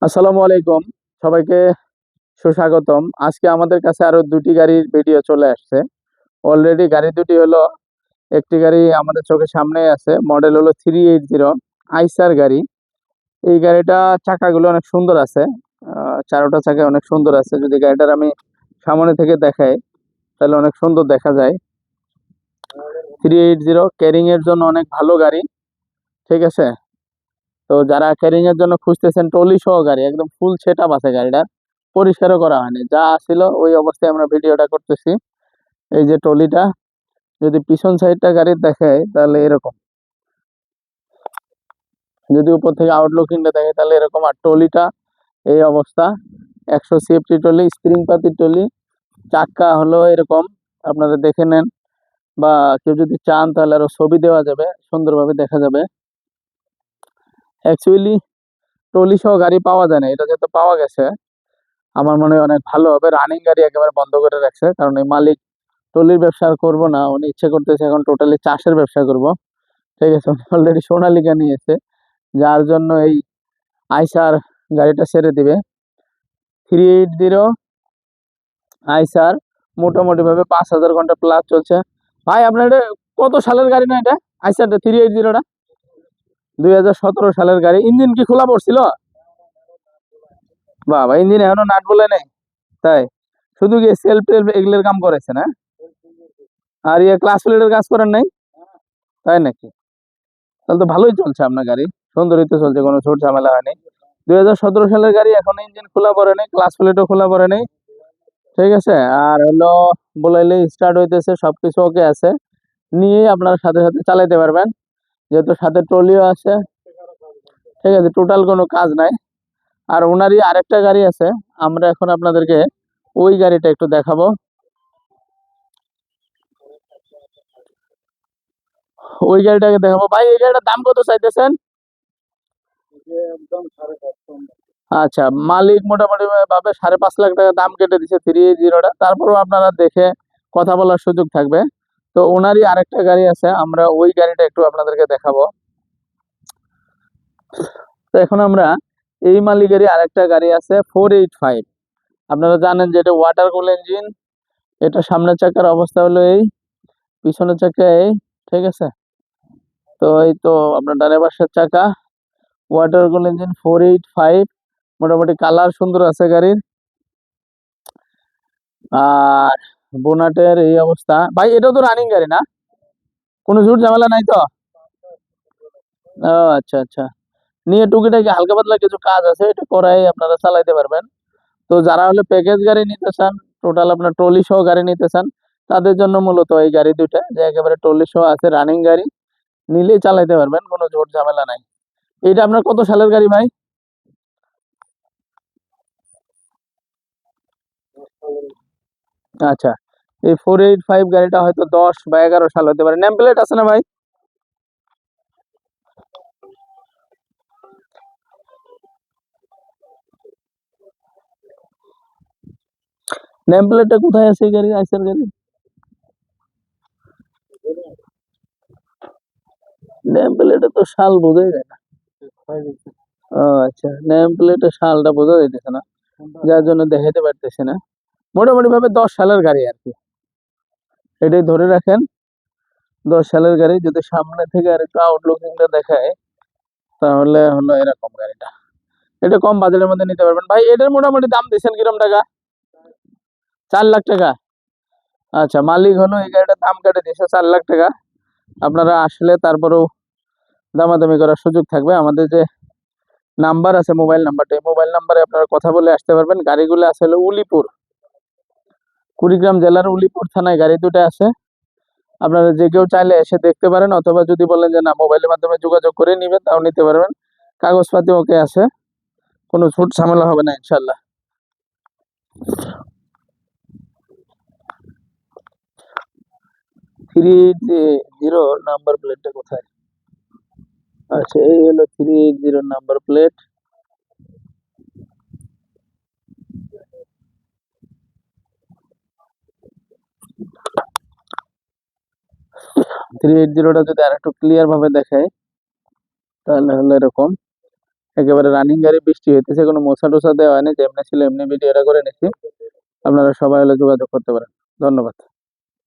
আসসালামু আলাইকুম সবাইকে সুস্বাগতম। আজকে আমাদের কাছে আরো দুটি গাড়ির ভিডিও চলে আসছে। অলরেডি গাড়ি দুটি হলো, একটি গাড়ি আমাদের চোখের সামনে আছে, মডেল হলো 380 আইসার গাড়ি। এই গাড়িটা চাকাগুলো অনেক সুন্দর আছে, চারোটা চাকা অনেক সুন্দর আছে। যদি গাড়িটার আমি সামনে থেকে দেখাই তাহলে অনেক সুন্দর দেখা যায়। 380 ক্যারিং এর জন্য অনেক ভালো গাড়ি, ঠিক আছে। তো যারা ক্যারিং এর জন্য খুঁজতেছেন, ট্রলি সহ গাড়ি, একদম ফুল সেট আপ আছে গাড়িটা, পরিষ্কারও করা হয়নি, যা ছিল ওই অবস্থায় আমরা ভিডিওটা করতেছি। এই যে ট্রলিটা, যদি পিছন সাইডটা গাড়ির দেখায় তাহলে এরকম, যদি উপর থেকে আউটলুকিংটা দেখে তাহলে এরকম। আর ট্রলিটা এই অবস্থা, 100 সিএফটি ট্রলি, স্প্রিং পাতির ট্রলি, চাক্কা হলো এরকম, আপনারা দেখে নেন। বা কেউ যদি চান তাহলে আরো ছবি দেওয়া যাবে, সুন্দরভাবে দেখা যাবে। অ্যাকচুয়ালি ট্রলি সহ গাড়ি পাওয়া যায় না, এটা যেহেতু পাওয়া গেছে আমার মনে হয় অনেক ভালো হবে। রানিং গাড়ি একেবারে বন্ধ করে রাখছে, কারণ এই মালিক ট্রলির ব্যবসা আর করবো না, উনি ইচ্ছে করতেছে এখন টোটালি চাষের ব্যবসা করব, ঠিক আছে। উনি অলরেডি সোনালিকা নিয়েছে, যার জন্য এই আইসার গাড়িটা ছেড়ে দিবে। 380 আইসার মোটামুটি ভাবে 5,000 ঘন্টা প্লাস চলছে। ভাই আপনার এটা কত সালের গাড়ি না এটা? আইসারটা 380টা 2017 সালের গাড়ি। ইঞ্জিন কি খোলা পড়ছিল? বাবা, ইঞ্জিন এখনো নাট বলে নেই? তাই? শুধু কি সেলফ টেলফ এগুলোর কাম করেছে না? আর ইয়ে ক্লাস প্লেটের কাজ করেন নাই? তাই নাকি? তাহলে তো ভালোই চলছে আপনার গাড়ি, সুন্দরই তো চলছে, কোনো ঝুট ঝামেলা হয়নি। 2017 সালের গাড়ি, এখন ইঞ্জিন খোলা পড়ে নেই, ক্লাস প্লেটও খোলা পড়ে নেই, ঠিক আছে। আর হলো বলাইলে স্টার্ট হইতেছে, সবকিছু ওকে আছে, নিয়ে আপনার সাথে সাথে চালাইতে পারবেন, যেহেতু সাথে ট্রলিও আছে, ঠিক আছে। টোটাল কোনো কাজ নাই। আর ওনারই আরেকটা গাড়ি আছে, আমরা এখন আপনাদেরকে ওই গাড়িটা একটু দেখাবো। ওই গাড়িটাকে দেখাবো। ভাই এই গাড়িটার দাম কত চাইতেছেন? আচ্ছা, মালিক মোটামুটি ভাবে 5.5 লাখ টাকা দাম কেটে দিচ্ছে 380টা, তারপরেও আপনারা দেখে কথা বলার সুযোগ থাকবে। তো ওনারই আরেকটা গাড়ি আছে, আমরা ওই গাড়িটা একটু আপনাদেরকে দেখাবো। তো এখন আমরা এই মালিকেরই আরেকটা গাড়ি আছে 485। আপনারা জানেন যে এটা ওয়াটার কুল ইঞ্জিন। এটা সামনের চাকার অবস্থা হলো এই, পিছনের চাকা এই, ঠিক আছে। তো এই তো আপনার ডানে পাশের চাকা, ওয়াটার কুল ইঞ্জিন 485। মোটামুটি কালার সুন্দর আছে গাড়ির। আর বোনাটের এই অবস্থা। ভাই এটা তো রানিং গাড়ি না? কোনো ঝুট ঝামেলা নাই তো? ও আচ্ছা আচ্ছা। নিয়ে টুকিটাকি হালকা পাতলা কিছু কাজ আছে, এটা করাই আপনারা চালাইতে পারবেন। তো যারা হলে প্যাকেজ গাড়ি নিতে চান, টোটাল আপনার ট্রলি সহ গাড়ি নিতে চান, তাদের জন্য মূলত এই গাড়ি দুইটা, যে একেবারে ট্রলি সহ আছে, রানিং গাড়ি, নিলেই চালাইতে পারবেন, কোনো ঝুট ঝামেলা নাই। এটা আপনার কত সালের গাড়ি ভাই? আচ্ছা, এই 485 গাড়িটা হয়তো 10 বা 11 সাল হতে পারে। নেম প্লেট আছে না ভাই? নেম প্লেটটা কোথায় আছে এই গাড়ি, আইসার গাড়ি? নেম প্লেটে তো সাল বোঝাই যায় না। ও আচ্ছা, নেম প্লেটের সালটা বোঝা যাইতেছে না, যার জন্য দেখাইতে পারতেছি না। মোটামুটি ভাবে 10 সালের গাড়ি আর কি, এটাই ধরে রাখেন। 10 সালের গাড়ি, যদি সামনে থেকে আর একটু আউটলুকিংটা দেখায় তাহলে হলো এরকম গাড়িটা। এটা কম বাজেটের মধ্যে নিতে পারবেন। ভাই এটার মোটামুটি দাম দিচ্ছেন কিরম টাকা? 4 লাখ টাকা? আচ্ছা, মালিক হলো এই গাড়িটার দাম কেটে দিয়েছে 4 লাখ টাকা। আপনারা আসলে তারপরেও দামাদামি করার সুযোগ থাকবে। আমাদের যে নাম্বার আছে, মোবাইল নাম্বারটা, এই মোবাইল নাম্বারে আপনারা কথা বলে আসতে পারবেন। গাড়িগুলো আছে হলো উলিপুর, কুড়িগ্রাম জেলার উলিপুর থানায় গাড়ি দুটো আছে। আপনারা যে কেউ চাইলে এসে দেখতে পারেন, অথবা যদি বলেন যে না মোবাইলের মাধ্যমে যোগাযোগ করে নিবেন, তাও নিতে পারবেন। কাগজপাতি ওকে আছে, কোনো ঝুট ঝামেলা হবে না ইনশাল্লাহ। 380 নাম্বার প্লেটটা কোথায়? আচ্ছা, এই হলো 380 নাম্বার প্লেট। থ্রি এইট জিরোটা যদি আর একটু ক্লিয়ার ভাবে দেখায় তাহলে হলো এরকম। একেবারে রানিং গাড়ি, বৃষ্টি হইতেছে, কোনো মোছা টোছা দেওয়া হয়নি, যেমনি ছিল এমনি ভিডিওটা করে নিচ্ছি। আপনারা সবাই হলে যোগাযোগ করতে পারেন। ধন্যবাদ।